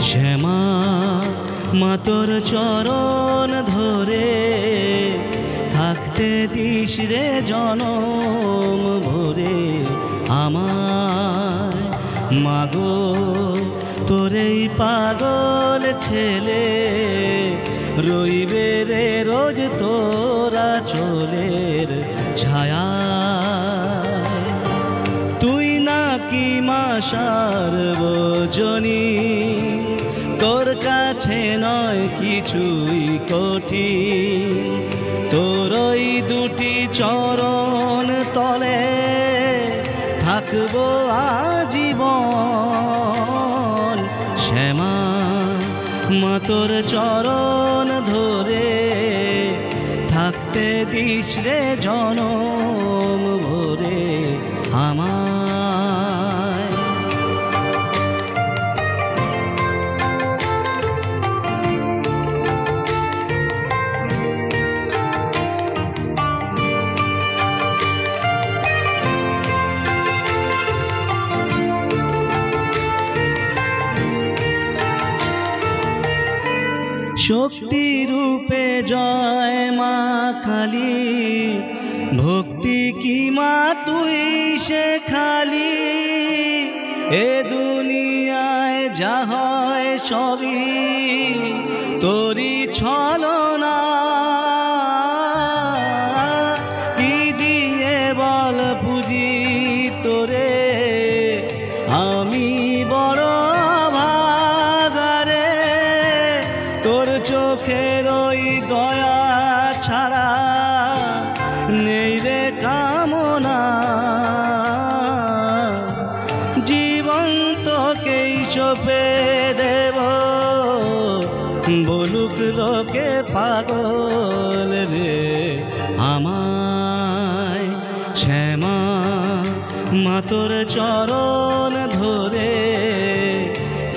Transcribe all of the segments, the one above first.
শ্যামা মা তোর চরণ ধরে থাকতে দিস রে জনম ভরে আমায়। মাগো তোর এই পাগল ছেলে রইবে রে রোজ তোরা চলের ছায়া। তুই নাকি মা সার্বজনী, তোর কাছে নয় কিছুই কঠিন। তোর ওই দুটি চরণ তলে থাকবো আজীবন। শ্যামা মা তোর চরণ ধরে থাকতে দিস রে জনম ভরে আমায়। শক্তি রূপে জয় মা কালী, ভক্তি কি মা তুই শেখালি। এ দুনিয়ায় যা হয় সবই তোরি ছলনা। কি দিয়ে বল পুজি তোরে আমি বড় ভাগারে। তোর চোখের ওই দয়া ছাড়া নেই রে কামনা। জীবন তোকেই সঁপে দেব, বলুক লোকে পাগল রে আমায়। শ্যামা মা তোর চরণ ধরে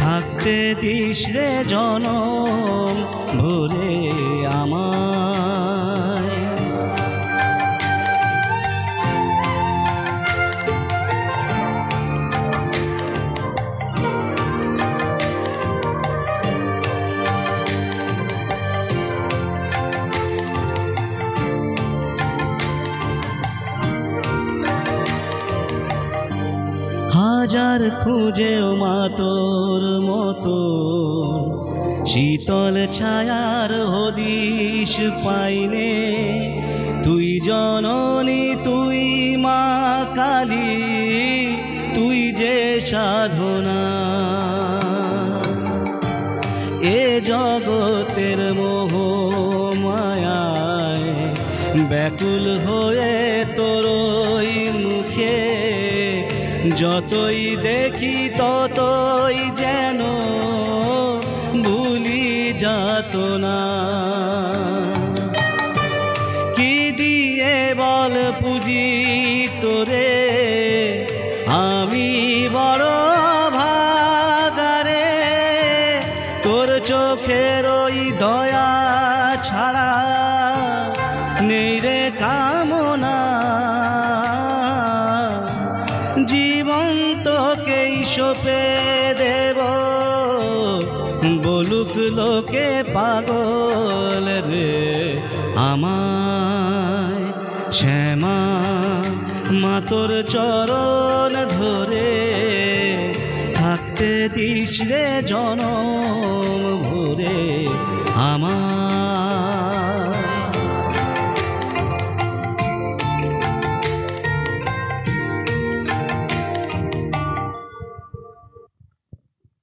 থাকতে দিস রে জনম ভরে আমায়। হাজার খুঁজেও মা তোর মতো শীতল ছায়ার হদিশ পাইনে। তুই জননী তুই মা কালী, তুই যে সাধনা। এ জগতের মোহ মায়ায় ব্যাকুল হয়ে তোর ওই মুখে যতই দেখি ততই যেন ভুলি যাত না। কি দিয়ে বল পুজি তোরে আমি বড় ভাগারে। তোর চোখের ওই দয়া ছাড়া নেই রে কামনা। জীবন তোকেই সঁপে দেব, বলুক লোকে পাগল রে আমায়। শ্যামা মা তোর চরণ ধরে থাকতে দিস রে জনম ভরে আমায়।